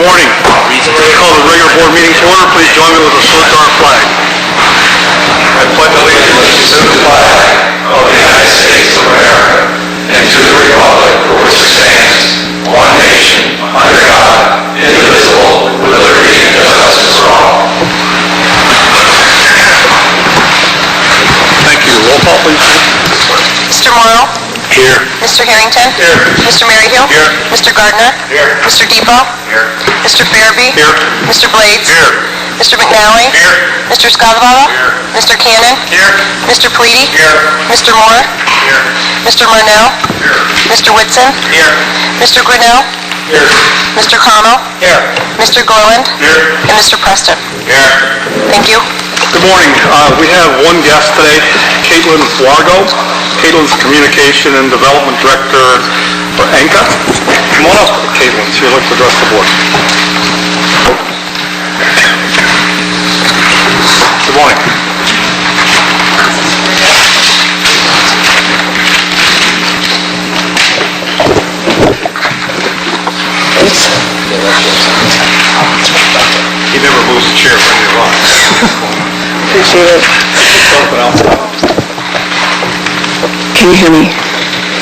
morning. Please call the regular board meeting to order. Please join me with a salute to our flag. I pledge allegiance to the flag of the United States of America and to the republic for which it stands, one nation, under God, indivisible, with liberty and justice for all. Thank you. Roll call, please. Mr. Morrow? Here. Mr. Harrington? Here. Mr. Maryhill? Here. Mr. Gardner? Here. Mr. Depot? Here. Mr. Farabee? Here. Mr. Blades? Here. Mr. McNally? Here. Mr. Scalabala? Here. Mr. Cannon? Here. Mr. Pleady? Here. Mr. Moore? Here. Mr. Murnell? Here. Mr. Whitson? Here. Mr. Grinnell? Here. Mr. Connell? Here. Mr. Gorland? Here. And Mr. Preston? Here. Thank you. Good morning. We have one guest today, Caitlin Wargo. Caitlin's Communication and Development Director for ENCA. Come on up, Caitlin, so you'd like to address the board. Good morning. He never moves the chair for any of us. Appreciate it. Can you hear me?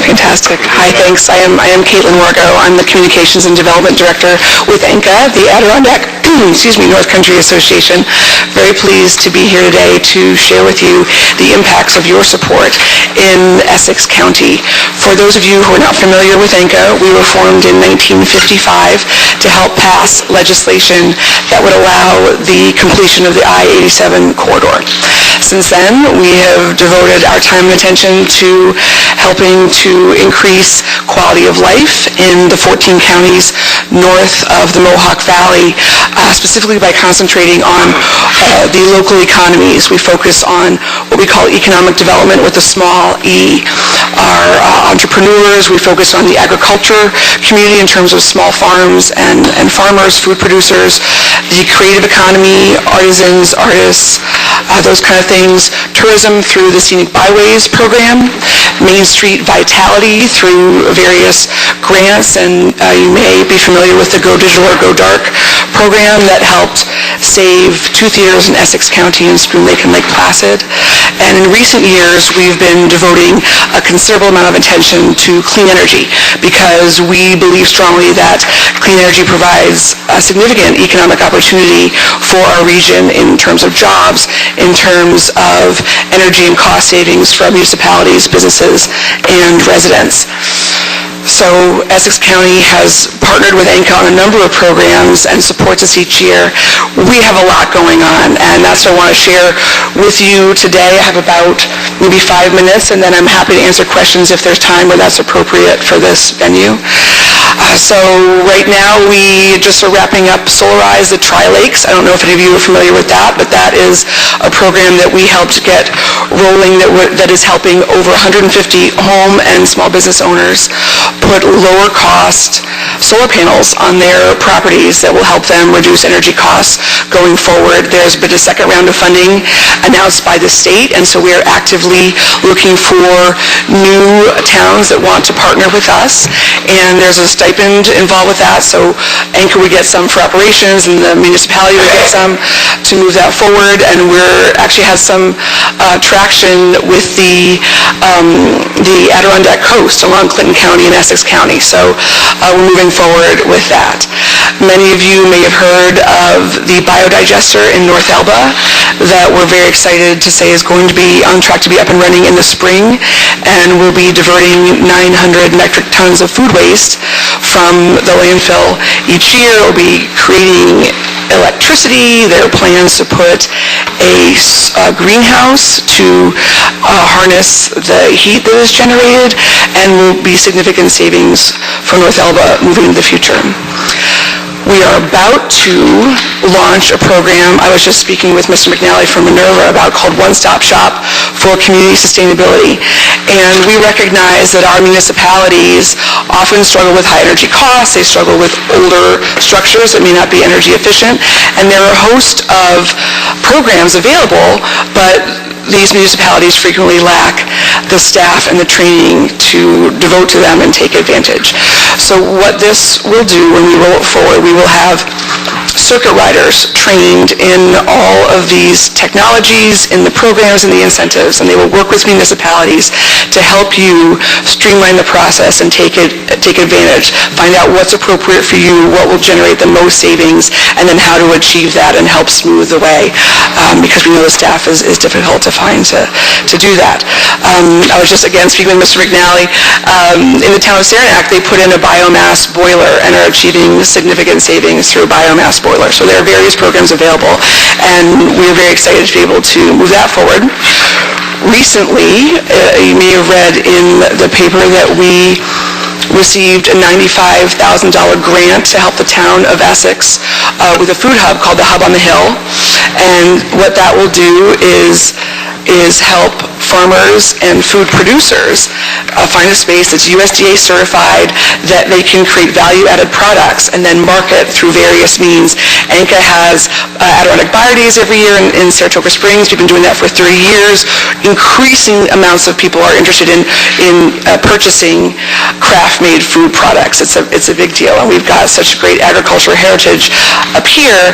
Fantastic. Hi, thanks. I am Caitlin Wargo. I'm the Communications and Development Director with ENCA, the Adirondack North Country Association. Very pleased to be here today to share with you the impacts of your support in Essex County. For those of you who are not familiar with ENCA, we were formed in 1955 to help pass legislation that would allow the completion of the I-87 corridor. Since then, we have devoted our time and attention to helping to increase quality of life in the 14 counties north of the Mohawk Valley, specifically by concentrating on the local economies. We focus on what we call economic development with a small e. Our entrepreneurs, we focus on the agriculture community in terms of small farms and farmers, food producers, the creative economy, artisans, artists, those kind of things, tourism through the Scenic Byways program, Main Street Vitality through various grants, and you may be familiar with the Go Digital or Go Dark program that helped save 2 theaters in Essex County and Spoon Lake and Lake Placid. And in recent years, we've been devoting a considerable amount of attention to clean energy because we believe strongly that clean energy provides a significant economic opportunity for our region in terms of jobs, in terms of energy and cost savings for our municipalities, businesses, and residents. So Essex County has partnered with ENCA on a number of programs and supports us each year. We have a lot going on, and that's what I want to share with you today. I have about maybe 5 minutes, and then I'm happy to answer questions if there's time where that's appropriate for this venue. So right now we just are wrapping up Solarize the Tri-Lakes. I don't know if any of you are familiar with that, but that is a program that we helped get rolling that is helping over 150 home and small business owners put lower cost solar panels on their properties that will help them reduce energy costs going forward. There's been a second round of funding announced by the state, and so we are actively looking for new towns that want to partner with us, and there's a stipend involved with that, so ENCA would get some for operations and the municipality would get some to move that forward, and we're actually have some traction with the Adirondack coast along Clinton County and Essex County, so we're moving forward with that. Many of you may have heard of the biodigester in North Elba that we're very excited to say is going to be on track to be up and running in the spring, and we'll be diverting 900 metric tons of food waste from the landfill each year. We'll be creating electricity. There are plans to put a greenhouse to harness the heat that is generated, and will be significant savings for North Elba moving into the future. We are about to launch a program, I was just speaking with Mr. McNally from Minerva about, called One Stop Shop for Community Sustainability. And we recognize that our municipalities often struggle with high energy costs, they struggle with older structures that may not be energy efficient, and there are a host of programs available, but these municipalities frequently lack the staff and the training to devote to them and take advantage. So what this will do when we roll it forward, we will have circuit riders trained in all of these technologies, in the programs and the incentives, and they will work with municipalities to help you streamline the process and take advantage, find out what's appropriate for you, what will generate the most savings, and then how to achieve that and help smooth the way, because we know the staff is difficult to find to do that. I was just, again, speaking with Mr. McNally. In the town of Saranac, they put in a biomass boiler and are achieving significant savings through a biomass boiler. So there are various programs available, and we are very excited to be able to move that forward. Recently, you may have read in the paper that we received a $95,000 grant to help the town of Essex with a food hub called the Hub on the Hill. And what that will do is help farmers and food producers find a space that's USDA certified, that they can create value-added products and then market through various means. ANCA has Adirondack Buyer Days every year in Saratoga Springs. We've been doing that for 30 years. Increasing amounts of people are interested in purchasing craft-made food products. It's a big deal, and we've got such great agricultural heritage up here,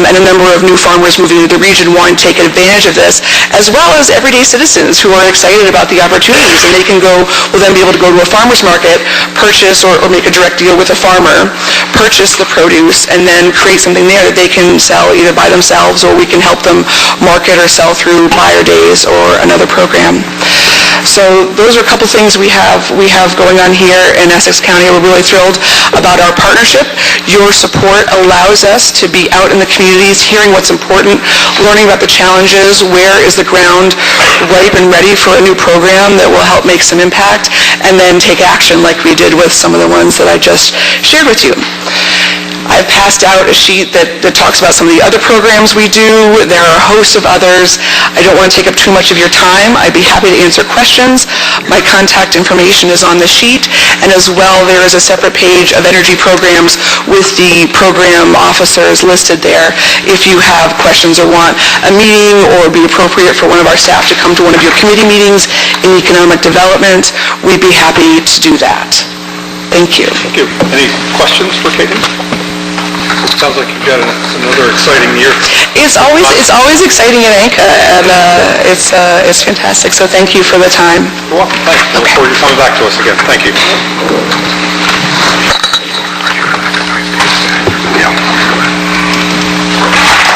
and a number of new farmers moving to the region want to take advantage of this, as well as everyday citizens who are excited about the opportunities, and they will then be able to go to a farmer's market, purchase or make a direct deal with a farmer, purchase the produce, and then create something there that they can sell either by themselves, or we can help them market or sell through Buyer Days or another program. So those are a couple things we have going on here in Essex County. We're really thrilled about our partnership. Your support allows us to be out in the communities, hearing what's important, learning about the challenges, where is the ground ripe and ready for a new program that will help make some impact, and then take action like we did with some of the ones that I just shared with you. I've passed out a sheet that talks about some of the other programs we do. There are a host of others. I don't want to take up too much of your time. I'd be happy to answer questions. My contact information is on the sheet, and as well there is a separate page of energy programs with the program officers listed there. If you have questions or want a meeting, or it would be appropriate for one of our staff to come to one of your committee meetings in economic development, we'd be happy to do that. Thank you. Thank you. Any questions for Caitlin? Sounds like you've got another exciting year. It's always exciting at ANCA, and it's fantastic. So thank you for the time. You're welcome. Thanks. I look forward to coming back to us again. Thank you.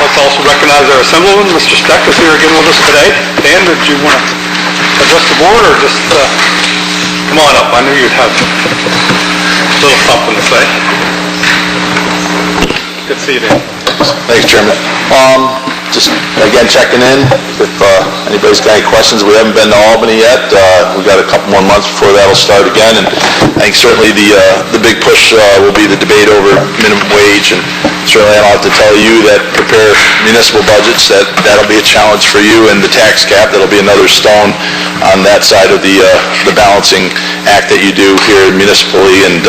Let's also recognize our Assemblyman, Mr. Speck, is here again with us today. Dan, did you want to address the board, or just come on up? I knew you'd have a little something to say. Good to see you, Dan. Thanks, Chairman. Just, again, checking in. If anybody's got any questions, we haven't been to Albany yet. We've got a couple more months before that'll start again, and I think certainly the big push will be the debate over minimum wage, and certainly I don't have to tell you that prepare municipal budgets, that'll be a challenge for you, and the tax cap, that'll be another stone on that side of the balancing act that you do here municipally, and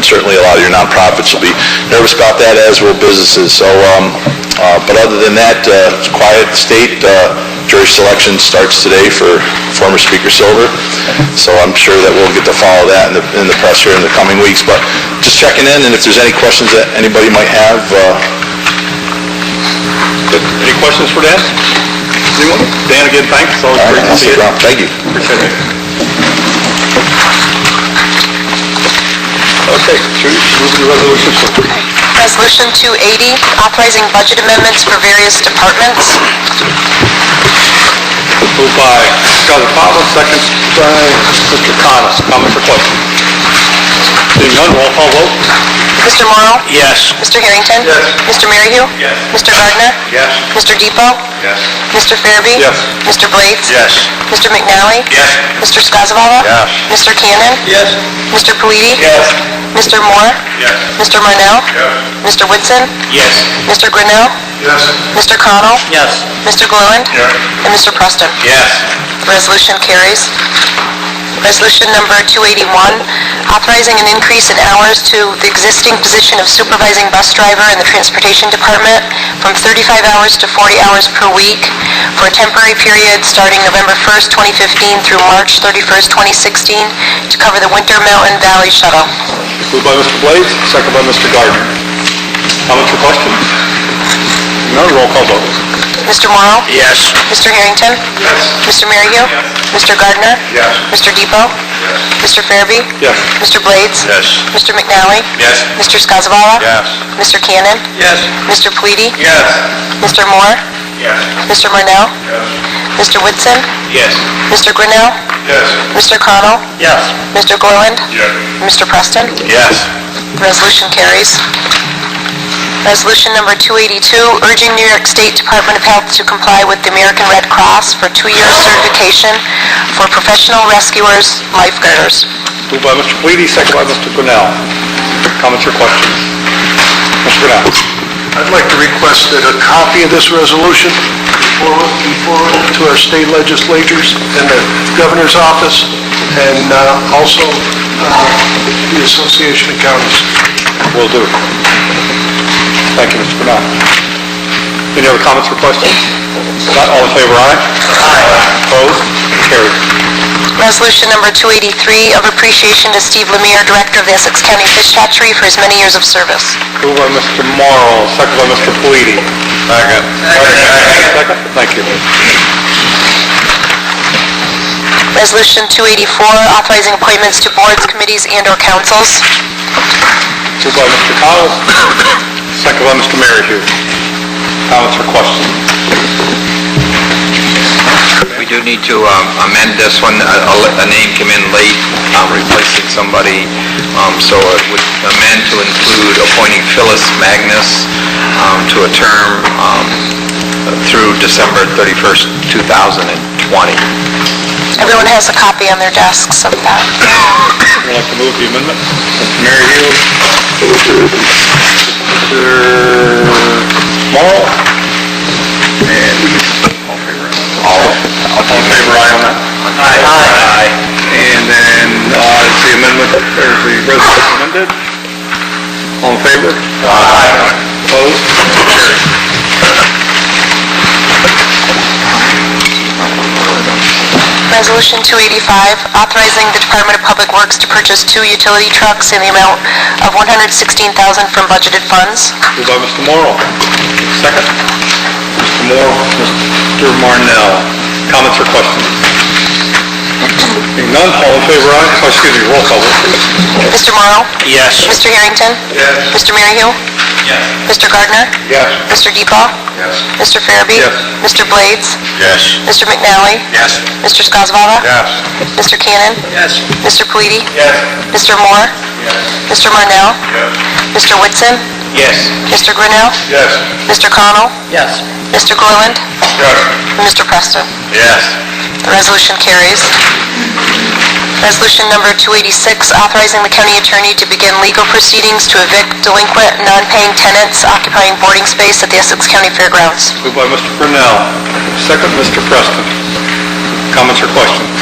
certainly a lot of your nonprofits will be nervous about that, as will businesses. So, but other than that, it's a quiet state. Jury selection starts today for former Speaker Silver, so I'm sure that we'll get to follow that in the press here in the coming weeks. But just checking in, and if there's any questions that anybody might have. Any questions for Dan? Anyone? Dan, again, thanks. It's always great to see you. Thank you. Appreciate it. Okay, Judy, move the resolution. Resolution 280, authorizing budget amendments for various departments. Moved by Scott Papa, second by Mr. Connors. Comments or questions? Seeing none, roll call vote. Mr. Morrow? Yes. Mr. Harrington? Yes. Mr. Maryhill? Yes. Mr. Gardner? Yes. Mr. Depot? Yes. Mr. Farabee? Yes. Mr. Blades? Yes. Mr. McNally? Yes. Mr. Skozavala? Yes. Mr. Cannon? Yes. Mr. Palooty? Yes. Mr. Moore? Yes. Mr. Marnell? Yes. Mr. Whitson? Yes. Mr. Grinnell? Yes. Mr. Connell? Yes. Mr. Gilliland? Yes. And Mr. Preston. Yes. The resolution carries. Resolution number 281, authorizing an increase in hours to the existing position of supervising bus driver in the Transportation Department from 35 hours to 40 hours per week for a temporary period starting November 1st, 2015 through March 31st, 2016 to cover the Winter Mountain Valley Shuttle. Moved by Mr. Blades, second by Mr. Gardner. Comments or questions? None, roll call vote. Mr. Morrow? Yes. Mr. Harrington? Yes. Mr. Merryle? Mr. Gardner? Yes. Mr. Depot? Mr. Farabee? Yes. Mr. Blades? Yes. Mr. McNally? Yes. Mr. Skozavala? Yes. Mr. Cannon? Yes. Mr. Pleady? Yes. Mr. Moore? Yes. Mr. Marnell? Yes. Mr. Whitson? Yes. Mr. Grinnell? Yes. Mr. Connell? Yes. Mr. Gorland? Yes. Mr. Preston? Yes. The resolution carries. Resolution number 282, urging New York State Department of Health to comply with the American Red Cross for 2-year certification for professional rescuers, lifeguarders. Moved by Mr. Pleady, second by Mr. Grinnell. Comments or questions? Mr. Grinnell. I'd like to request that a copy of this resolution be forwarded to our state legislatures and the governor's office, and also the Association of Counties. Will do. Thank you, Mr. Grinnell. Any other comments or questions? Not all in favor, aye? Aye. Opposed? Carried. Resolution number 283 of appreciation to Steve Lemire, Director of the Essex County Fish Hatchery, for his many years of service. Moved by Mr. Morrow, second by Mr. Pleady. Second. Second? Thank you. Resolution 284, authorizing appointments to boards, committees, and/or councils. Moved by Mr. Connell, second by Mr. Merryle. Comments or questions? We do need to amend this one. A name came in late, replacing somebody, so it would amend to include appointing Phyllis Magnus to a term through December 31st, 2020. Everyone has a copy on their desks of that. Would you like to move the amendment? Mr. Merryle? Mr. Morrow? And all in favor, aye on that? Aye. And then, is the amendment, or is the resolution amended? All in favor? Aye. Opposed? Carried. Resolution 285, authorizing the Department of Public Works to purchase 2 utility trucks in the amount of $116,000 from budgeted funds. Moved by Mr. Morrow. Second? Mr. Moore, Mr. Marnell. Comments or questions? Being none, all in favor, aye? Oh, excuse me, roll call, please. Mr. Morrow? Yes. Mr. Harrington? Yes. Mr. Merryle? Yes. Mr. Gardner? Yes. Mr. Depot? Yes. Mr. Farabee? Yes. Mr. Blades? Yes. Mr. McNally? Yes. Mr. Skozavala? Yes. Mr. Cannon? Yes. Mr. Pleady? Yes. Mr. Moore? Yes. Mr. Marnell? Yes. Mr. Whitson? Yes. Mr. Grinnell? Yes. Mr. Connell? Yes. Mr. Gorland? Yes. And Mr. Preston. Yes. The resolution carries. Resolution number 286, authorizing the county attorney to begin legal proceedings to evict delinquent, non-paying tenants occupying boarding space at the Essex County Fairgrounds. Moved by Mr. Grinnell. Second, Mr. Preston. Comments or questions?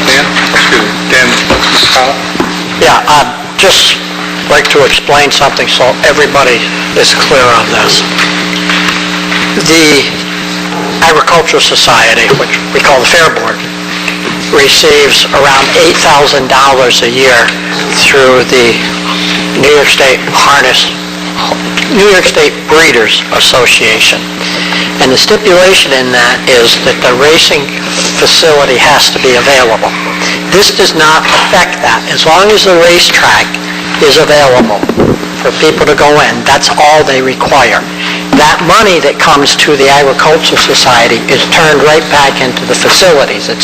Dan? Excuse me. Dan, Mr. Connell? Yeah, I'd just like to explain something so everybody is clear on this. The Agricultural Society, which we call the Fair Board, receives around $8,000 a year through the New York State Breeders Association. And the stipulation in that is that the racing facility has to be available. This does not affect that. As long as the racetrack is available for people to go in, that's all they require. That money that comes to the Agricultural Society is turned right back into the facilities. It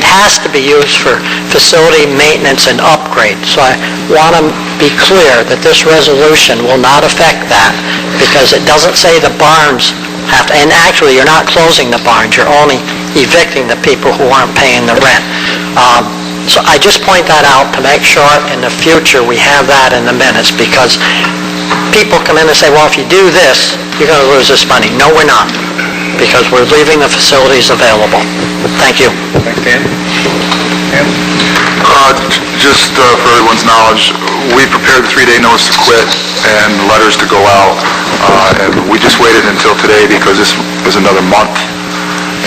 has to be used for facility maintenance and upgrade. So I want to be clear that this resolution will not affect that, because it doesn't say the barns have to, and actually you're not closing the barns, you're only evicting the people who aren't paying the rent. So I just point that out to make sure in the future we have that in the minutes, because people come in and say, well, if you do this, you're going to lose this money. No, we're not, because we're leaving the facilities available. Thank you. Thanks, Dan. Just for everyone's knowledge, we prepared the 3-day notice to quit and letters to go out, and we just waited until today because this is another month,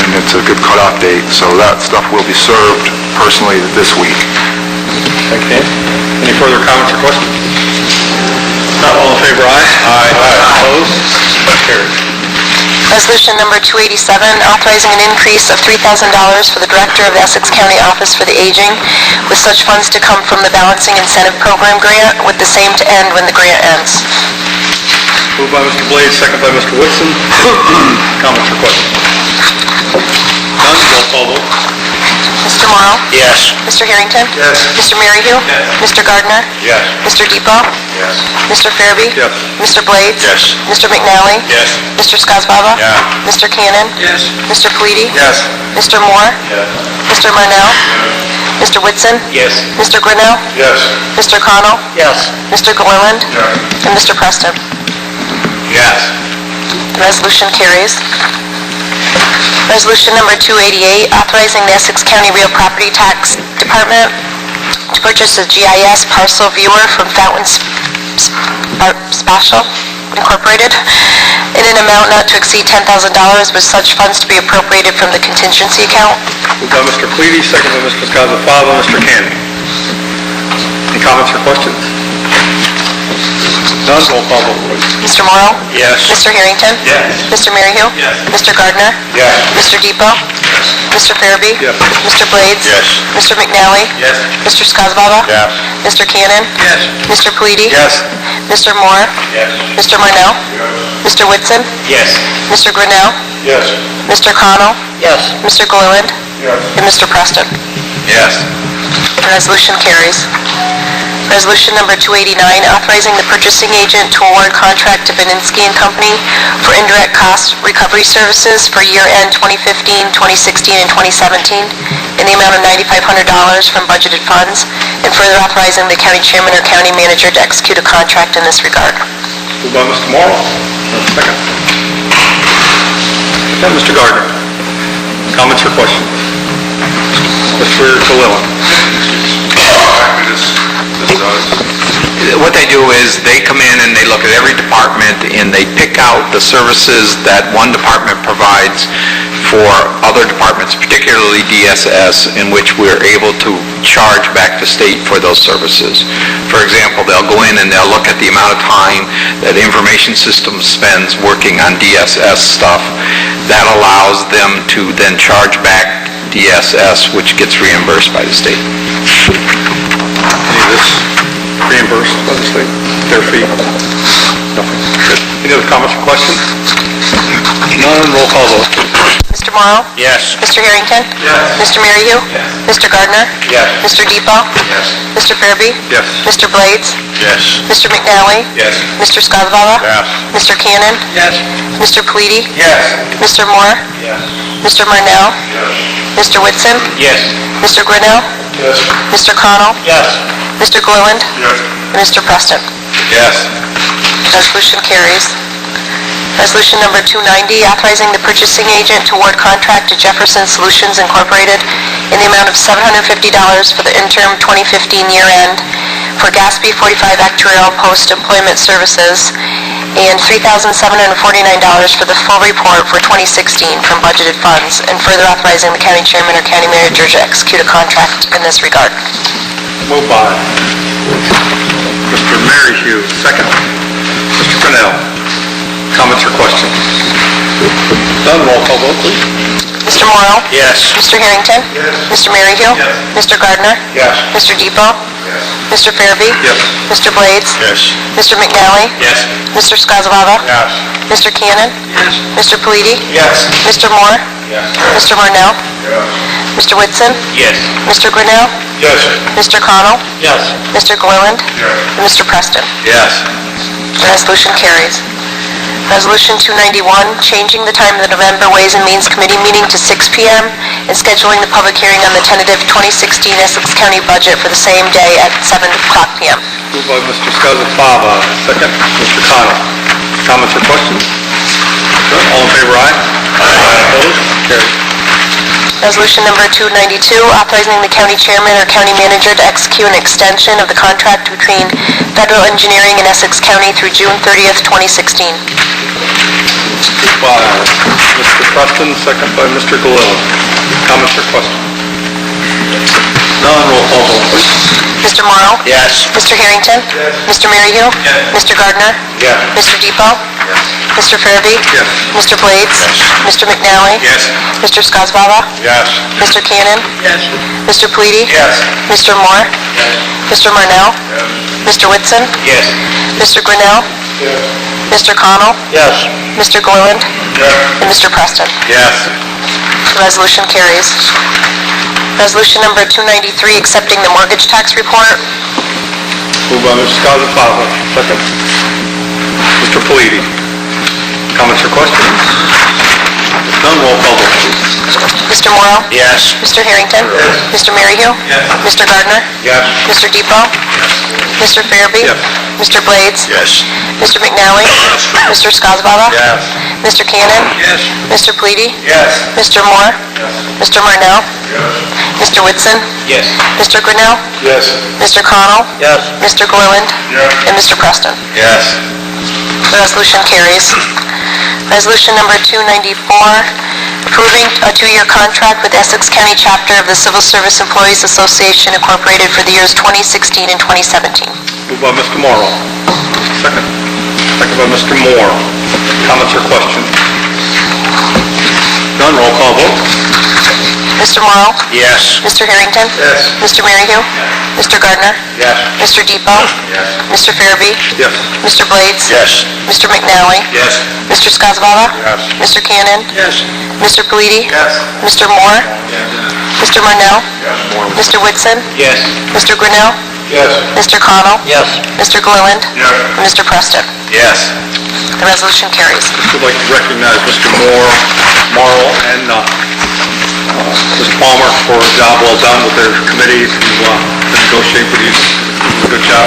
and it's a good cutoff date, so that stuff will be served personally this week. Thank you, Dan. Any further comments or questions? Not all in favor, aye? Aye. Opposed? Carried. Resolution number 287, authorizing an increase of $3,000 for the Director of the Essex County Office for the Aging, with such funds to come from the Balancing Incentive Program grant, with the same to end when the grant ends. Moved by Mr. Blades, second by Mr. Whitson. Comments or questions? None, roll call vote. Mr. Morrow? Yes. Mr. Harrington? Yes. Mr. Maryhill? Yes. Mr. Gardner? Yes. Mr. Depot? Yes. Mr. Farabee? Yes. Mr. Blades? Yes. Mr. McNally? Yes. Mr. Skozavala? Yeah. Mr. Cannon? Yes. Mr. Pleady? Yes. Mr. Moore? Yes. Mr. Marnell? Mr. Whitson? Yes. Mr. Grinnell? Yes. Mr. Connell? Yes. Mr. Gilliland? Yes. And Mr. Preston. Yes. The resolution carries. Resolution number 288, authorizing the Essex County Real Property Tax Department to purchase a GIS parcel viewer from Fountain Spatial Incorporated in an amount not to exceed $10,000, with such funds to be appropriated from the contingency account. Moved by Mr. Pleady, second by Mr. Skozavala. Mr. Cannon. Any comments or questions? None, roll call vote, please. Mr. Morrow? Yes. Mr. Harrington? Yes. Mr. Maryhill? Yes. Mr. Gardner? Yes. Mr. Depot? Yes. Mr. Farabee? Yes. Mr. Blades? Yes. Mr. McNally? Yes. Mr. Skozavala? Yes. Mr. Cannon? Yes. Mr. Pleady? Yes. Mr. Moore? Yes. Mr. Marnell? Mr. Whitson? Yes. Mr. Grinnell? Yes. Mr. Connell? Yes. Mr. Gilliland? Yes. And Mr. Preston. Yes. The resolution carries. Resolution number 289, authorizing the purchasing agent to award contract to Beninsky and Company for indirect cost recovery services for year-end 2015, 2016, and 2017 in the amount of $9,500 from budgeted funds, and further authorizing the county chairman or county manager to execute a contract in this regard. Moved by Mr. Morrow. Second. Then Mr. Gardner. Comments or questions? Mr. Gilliland. What they do is they come in and they look at every department and they pick out the services that one department provides for other departments, particularly DSS, in which we're able to charge back the state for those services. For example, they'll go in and they'll look at the amount of time that information systems spends working on DSS stuff. That allows them to then charge back DSS, which gets reimbursed by the state. Any of this reimbursed by the state, their fee? Nothing. Good. Any other comments or questions? None, roll call vote. Mr. Morrow? Yes. Mr. Harrington? Yes. Mr. Maryhill? Yes. Mr. Gardner? Yes. Mr. Depot? Yes. Mr. Farabee? Yes. Mr. Blades? Yes. Mr. McNally? Yes. Mr. Skozavala? Yes. Mr. Cannon? Yes. Mr. Pleady? Yes. Mr. Moore? Yes. Mr. Marnell? Yes. Mr. Whitson? Yes. Mr. Grinnell? Yes. Mr. Connell? Yes. Mr. Gilliland? Yes. And Mr. Preston. Yes. Resolution carries. Resolution number 290, authorizing the purchasing agent to award contract to Jefferson Solutions Incorporated in the amount of $750 for the interim 2015 year-end for GASB 45 actuarial post-employment services and $3,749 for the full report for 2016 from budgeted funds, and further authorizing the county chairman or county manager to execute a contract in this regard. Moved by Mr. Maryhill, second. Mr. Grinnell. Comments or questions? None, roll call vote, please. Mr. Morrow? Yes. Mr. Harrington? Yes. Mr. Maryhill? Yes. Mr. Gardner? Yes. Mr. Depot? Yes. Mr. Farabee? Yes. Mr. Blades? Yes. Mr. McNally? Yes. Mr. Skozavala? Yes. Mr. Cannon? Yes. Mr. Pleady? Yes. Mr. Moore? Yes. Mr. Marnell? Yes. Mr. Whitson? Yes. Mr. Grinnell? Yes. Mr. Connell? Yes. Mr. Gilliland? Yes. And Mr. Preston. Yes. The resolution carries. Resolution 291, changing the time of the November Ways and Means Committee meeting to 6 p.m. and scheduling the public hearing on the tentative 2016 Essex County budget for the same day at 7 o'clock p.m. Moved by Mr. Skozavala, second. Mr. Connell. Comments or questions? None, all in favor, aye? Aye. Opposed? Carried. Resolution number 292, authorizing the county chairman or county manager to execute an extension of the contract between Federal Engineering and Essex County through June 30th, 2016. By Mr. Preston, second by Mr. Gallow. Comments or questions? None, roll call vote, please. Mr. Morrow? Yes. Mr. Harrington? Yes. Mr. Maryhill? Yes. Mr. Gardner? Yes. Mr. Depot? Yes. Mr. Farabee? Yes. Mr. Blades? Mr. McNally? Yes. Mr. Skozavala? Yes. Mr. Cannon? Yes. Mr. Pleady? Yes. Mr. Moore? Mr. Marnell? Mr. Whitson? Yes. Mr. Grinnell? Mr. Connell? Yes. Mr. Gorland? And Mr. Preston. Yes. The resolution carries. Resolution number 293, accepting the mortgage tax report. Moved by Mr. Skozavala, second. Mr. Palladie. Comments or questions? None, roll call vote, please. Mr. Morrow? Yes. Mr. Harrington? Yes. Mr. Maryhill? Yes. Mr. Gardner? Yes. Mr. Depot? Mr. Farabee? Yes. Mr. Blades? Yes. Mr. McNally? Mr. Skozavala? Yes. Mr. Cannon? Yes. Mr. Pleady? Yes. Mr. Moore? Mr. Marnell? Mr. Whitson? Yes. Mr. Grinnell? Yes. Mr. Connell? Yes. Mr. Gorland? And Mr. Preston. Yes. The resolution carries. Resolution number 294, approving a 2-year contract with Essex County Chapter of the Civil Service Employees Association Incorporated for the years 2016 and 2017. Moved by Mr. Morrow. Second. Second by Mr. Moore. Comments or questions? None, roll call vote. Mr. Morrow? Yes. Mr. Harrington? Yes. Mr. Maryhill? Mr. Gardner? Yes. Mr. Depot? Yes. Mr. Farabee? Yes. Mr. Blades? Yes. Mr. McNally? Yes. Mr. Skozavala? Yes. Mr. Cannon? Yes. Mr. Pleady? Yes. Mr. Moore? Mr. Marnell? Yes. Mr. Whitson? Yes. Mr. Grinnell? Yes. Mr. Connell? Yes. Mr. Gorland? Yes. And Mr. Preston. Yes. The resolution carries. Would like to recognize Mr. Moore, Morrow, and Ms. Palmer for a job well done with their committee to negotiate with you. Good job.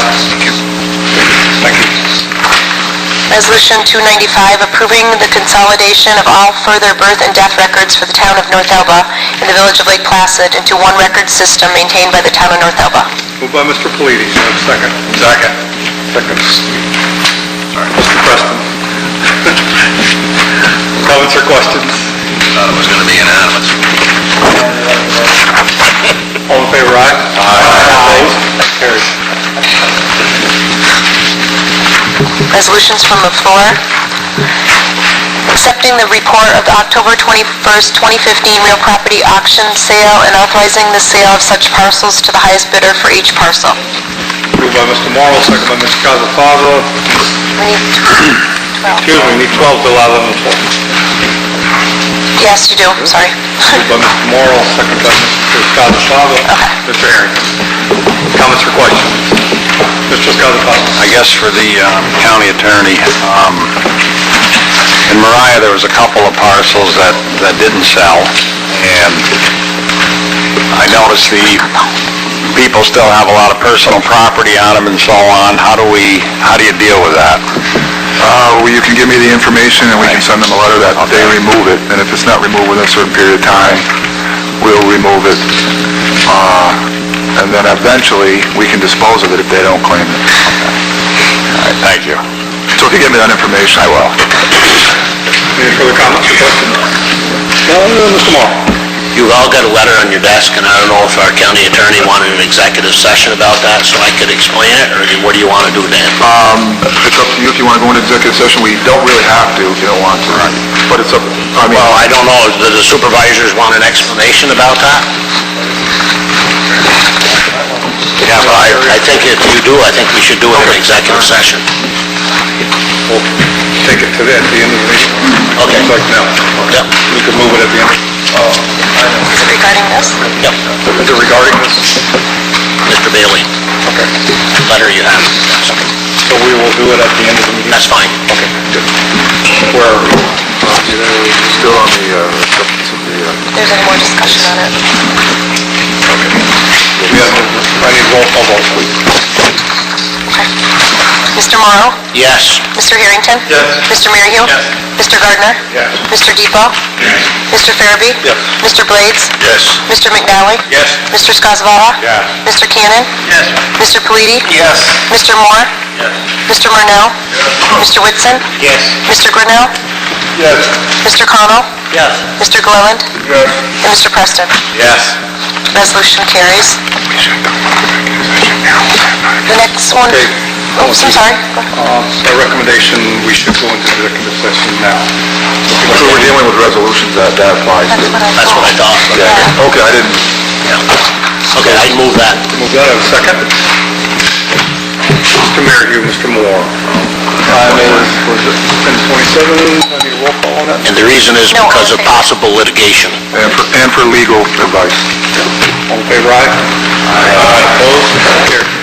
Thank you. Resolution 295, approving the consolidation of all further birth and death records for the town of North Elba and the village of Lake Placid into one record system maintained by the town of North Elba. Moved by Mr. Palladie. Second. Second. Second. Sorry. Mr. Preston. Comments or questions? Thought it was going to be unanimous. All in favor, aye? Opposed? Carries. Resolutions from the floor. Accepting the report of the October 21st, 2015 real property auction sale and authorizing the sale of such parcels to the highest bidder for each parcel. Moved by Mr. Morrow, second by Mr. Skozavala. We need 12. Excuse me, we need 12 to allow them to vote. Yes, you do, sorry. Moved by Mr. Morrow, second by Mr. Skozavala. Okay. Mr. Harrington. Comments or questions? Mr. Skozavala. I guess for the county attorney, in Mariah, there was a couple of parcels that didn't sell, and I noticed the people still have a lot of personal property on them and so on. How do you deal with that? Well, you can give me the information and we can send them a letter that they remove it, and if it's not removed within a certain period of time, we'll remove it. And then eventually, we can dispose of it if they don't claim it. All right, thank you. So if you give me that information, I will. Any further comments or questions? No, Mr. Morrow. You've all got a letter on your desk, and I don't know if our county attorney wanted an executive session about that, so I could explain it, or what do you want to do, Dan? It's up to you if you want to go into executive session. We don't really have to if you don't want to. But it's up, Well, I don't know, do the supervisors want an explanation about that? Yeah, but I think if you do, I think we should do it in executive session. We'll take it to the end of the meeting. Okay. It's like now. Yep. We could move it at the end. Is it regarding this? Yep. Is it regarding this? Mr. Bailey, Okay. letter you have. So we will do it at the end of the meeting? That's fine. Okay, good. Where are we? still on the acceptance of the... If there's any more discussion on it. I need roll call vote, please. Mr. Morrow? Yes. Mr. Harrington? Yes. Mr. Maryhill? Yes. Mr. Gardner? Yes. Mr. Depot? Mr. Farabee? Yes. Mr. Blades? Yes. Mr. McNally? Yes. Mr. Skozavala? Yes. Mr. Cannon? Yes. Mr. Palooty? Yes. Mr. Moore? Yes. Mr. Marnell? Mr. Whitson? Yes. Mr. Grinnell? Yes. Mr. Connell? Yes. Mr. Gilliland? Yes. And Mr. Preston. Yes. Resolution carries. The next one... Okay. Oh, I'm sorry. Our recommendation, we should go into executive session now. So we're dealing with resolutions that applies to. That's what I thought. Yeah, okay, I didn't, Okay, I move that. Move that, have a second? Mr. Mayor, Mr. Moore. Time is, was it 10:27? I need a roll call on that? And the reason is No, because of okay. possible litigation. and for legal advice. All in favor, aye? Aye. Opposed? Carried.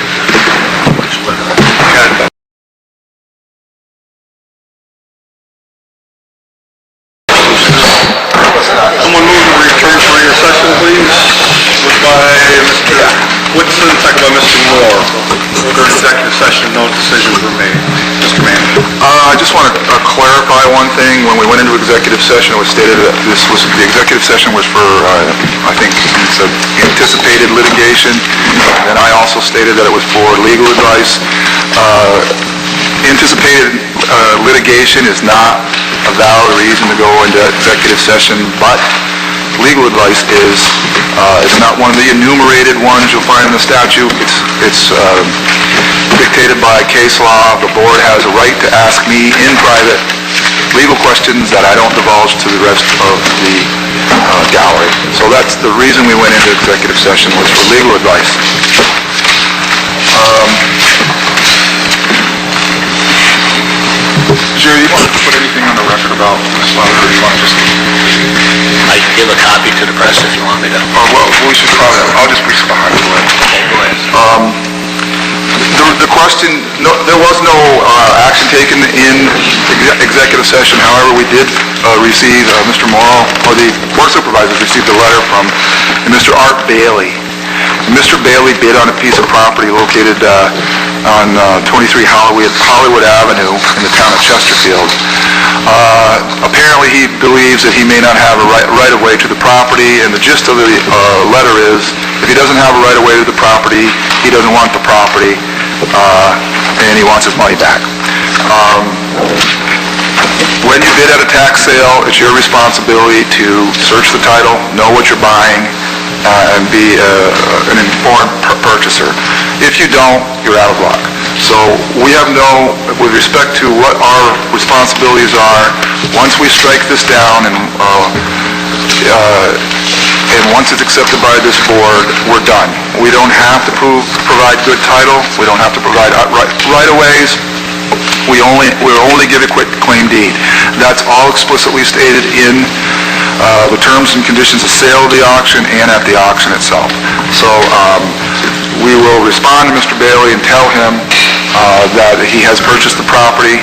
Someone move to return to regular session, please. Moved by Mr. Whitson, second by Mr. Moore. During executive session, no decisions were made. Mr. Manager. I just want to clarify one thing. When we went into executive session, it was stated that the executive session was for, I think, it said anticipated litigation, and I also stated that it was for legal advice. Anticipated litigation is not a valid reason to go into executive session, but legal advice is. It's not one of the enumerated ones you'll find in the statute. It's dictated by case law. The board has a right to ask me in private legal questions that I don't divulge to the rest of the gallery. So that's the reason we went into executive session, was for legal advice. Jerry, you want to put anything on the record about this letter, or you want to just... I can give a copy to the press if you want me to. Well, we should probably, I'll just respond to it. The question, there was no action taken in executive session. However, we did receive, Mr. Morrow, or the board supervisors received a letter from Mr. Art Bailey. Mr. Bailey bid on a piece of property located on 23 Hollywood Avenue in the town of Chesterfield. Apparently, he believes that he may not have a right-of-way to the property, and the gist of the letter is, if he doesn't have a right-of-way to the property, he doesn't want the property, and he wants his money back. When you bid at a tax sale, it's your responsibility to search the title, know what you're buying, and be an informed purchaser. If you don't, you're out of luck. So we have with respect to what our responsibilities are, once we strike this down and once it's accepted by this board, we're done. We don't have to provide good title. We don't have to provide right-of-ways. We'll only give a quick claim deed. That's all explicitly stated in the terms and conditions of sale of the auction and at the auction itself. So we will respond to Mr. Bailey and tell him that he has purchased the property.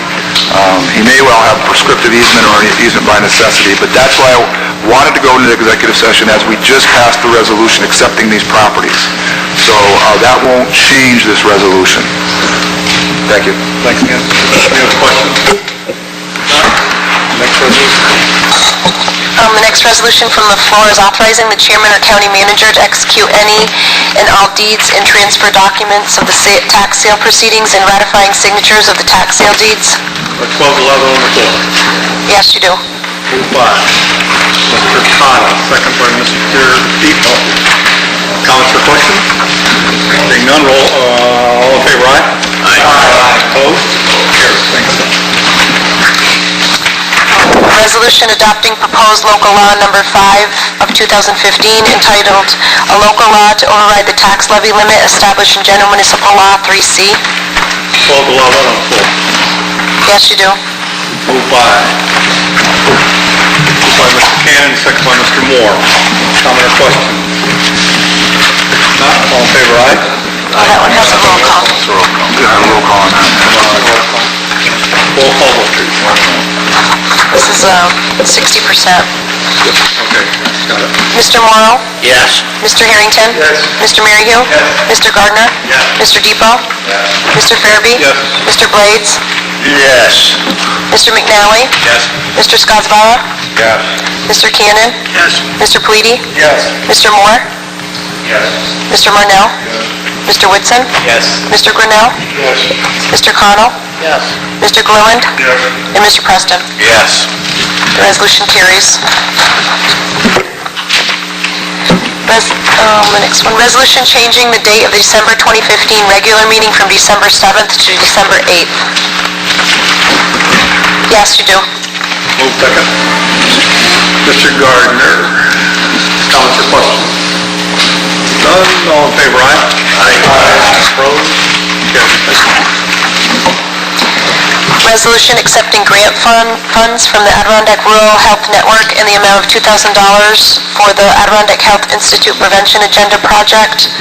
He may well have prescriptive easement or an easement by necessity, but that's why I wanted to go into the executive session, as we just passed the resolution accepting these properties. So that won't change this resolution. Thank you. Thanks, Ken. Any other questions? Next resolution. The next resolution from the floor is authorizing the chairman or county manager to execute any and all deeds and transfer documents of the tax sale proceedings and ratifying signatures of the tax sale deeds. 1211 on the floor. Yes, you do. Moved by Mr. Connell, second by Mr. Depot. Comments or questions? Being none, all in favor, aye? Aye. Opposed? Carried. Thanks. Resolution adopting proposed local law number 5 of 2015 entitled "A Local Law to Override the Tax Levy Limit Established in General Municipal Law 3C." 1211 on the floor. Yes, you do. Moved by Mr. Cannon, second by Mr. Moore. Comment or question? Not, all in favor, aye? That one has a roll call. Yeah, roll call on that. Roll call vote, please. This is 60%. Okay, got it. Mr. Morrow? Yes. Mr. Harrington? Yes. Mr. Maryhill? Mr. Gardner? Mr. Depot? Mr. Farabee? Yes. Mr. Blades? Yes. Mr. McNally? Yes. Mr. Skozavala? Yes. Mr. Cannon? Yes. Mr. Pleady? Yes. Mr. Moore? Yes. Mr. Marnell? Mr. Whitson? Yes. Mr. Grinnell? Yes. Mr. Connell? Yes. Mr. Gilliland? Yes. And Mr. Preston. Yes. The resolution carries. The next one, resolution changing the date of the December 2015 regular meeting from December 7th to December 8th. Yes, you do. Move second. Mr. Gardner, comments or questions? None, all in favor, aye? Aye. Opposed? Carried. Resolution accepting grant funds from the Adirondack Rural Health Network in the amount of $2,000 for the Adirondack Health Institute Prevention Agenda Project.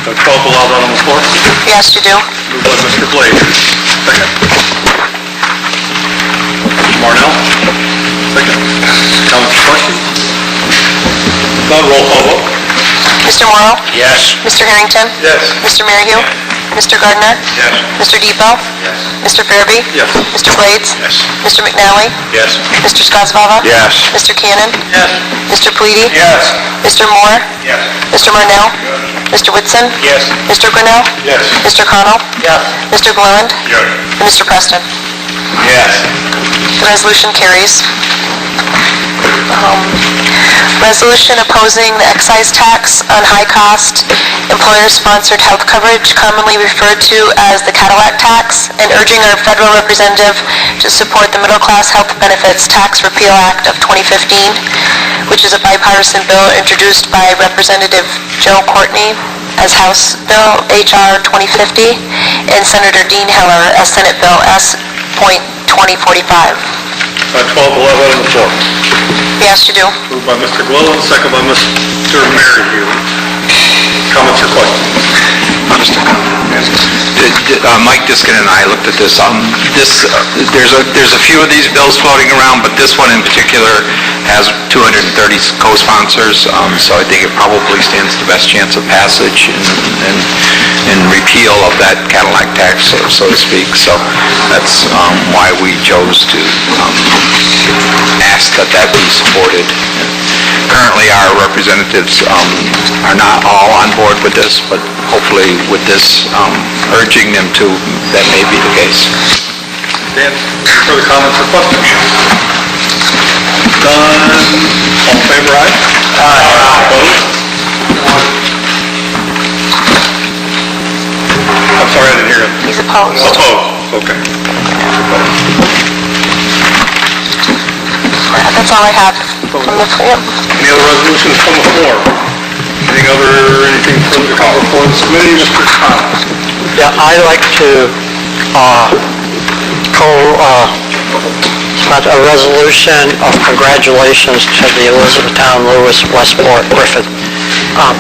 12 allowed out on the floor. Yes, you do. Moved by Mr. Blades. Second. Mr. Marnell. Second. Comments or questions? None, roll call vote. Mr. Morrow? Yes. Mr. Harrington? Yes. Mr. Maryhill? Mr. Gardner? Yes. Mr. Depot? Yes. Mr. Farabee? Yes. Mr. Blades? Yes. Mr. McNally? Yes. Mr. Skozavala? Yes. Mr. Cannon? Yes. Mr. Pleady? Yes. Mr. Moore? Yes. Mr. Marnell? Mr. Whitson? Yes. Mr. Grinnell? Yes. Mr. Connell? Yes. Mr. Gilliland? Yes. And Mr. Preston. Yes. The resolution carries. Resolution opposing the excise tax on high-cost employer-sponsored health coverage, commonly referred to as the Cadillac tax, and urging our federal representative to support the Middle Class Health Benefits Tax Repeal Act of 2015, which is a bipartisan bill introduced by Representative Joe Courtney as House Bill H.R. 2050 and Senator Dean Heller as Senate Bill S.2045. 12 allowed on the floor. Yes, you do. Moved by Mr. Gilliland, second by Mr. Maryhill. Comments or questions? Mike Diskin and I looked at this. There's a few of these bills floating around, but this one in particular has 230 co-sponsors, so I think it probably stands the best chance of passage and repeal of that Cadillac tax, so to speak. So that's why we chose to ask that be supported. Currently, our representatives are not all on board with this, but hopefully with this urging them to, that may be the case. Dan, any further comments or questions? None, all in favor, aye? Aye. Opposed? I'm sorry, I didn't hear it. He's opposed. Opposed, okay. That's all I have from the, yep. Any other resolutions from the floor? Anything further to come before this committee, Mr. Connell? Yeah, I'd like to sponsor a resolution of congratulations to the Elizabethtown Lewis Westport Griffith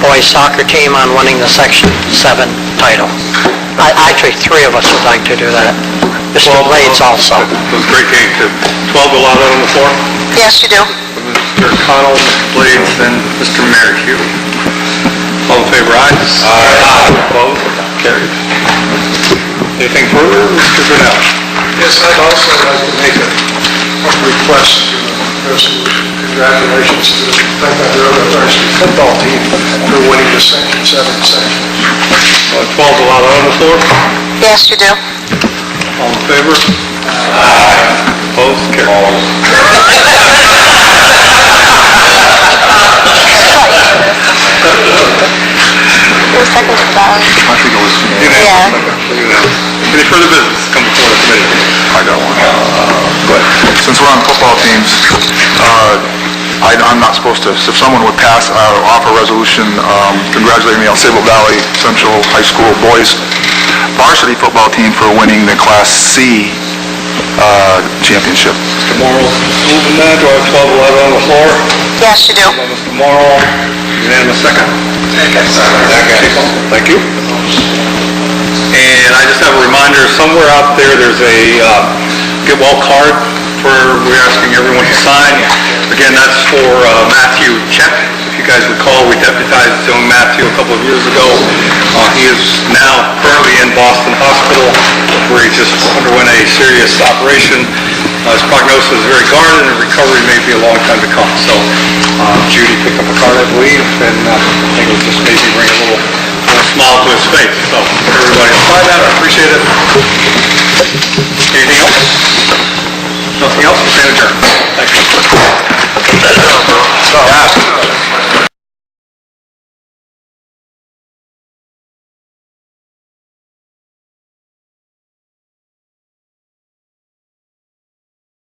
boys soccer team on winning the Section 7 title. Actually, three of us would like to do that. Mr. Blades also. It was a great game, too. 12 allowed out on the floor? Yes, you do. Mr. Connell, Mr. Blades, and Mr. Maryhill. All in favor, aye? Aye. Opposed? Carried. Anything further, Mr. Grinnell? Yes, I'd also like to make a request to the resolution. Congratulations to the Penn-Badger Varsity football team for winning the Section 7 section. 12 allowed out on the floor? Yes, you do. All in favor? Aye. Opposed? Carried. Who seconded that? I think it was, Yeah. Any further business come before the committee? I got one. But since we're on football teams, I'm not supposed to, if someone would pass, offer a resolution congratulating the El Sable Valley Central High School boys varsity football team for winning the Class C championship. Mr. Morrell's moving that. Do I have 12 allowed on the floor? Yes, you do. By Mr. Morrell, unanimous second? Second. Thank you. And I just have a reminder, somewhere out there's a get well card we're asking everyone to sign. Again, that's for Matthew Check. If you guys recall, we deputized young Matthew a couple of years ago. He is now currently in Boston Hospital, where he just underwent a serious operation. His prognosis is very guarded, and recovery may be a long time to come. So Judy picked up a card, I believe, and I think it was just maybe bring a little smile to his face. So everybody sign that, I appreciate it. Anything else? Nothing else? Stand adjourned.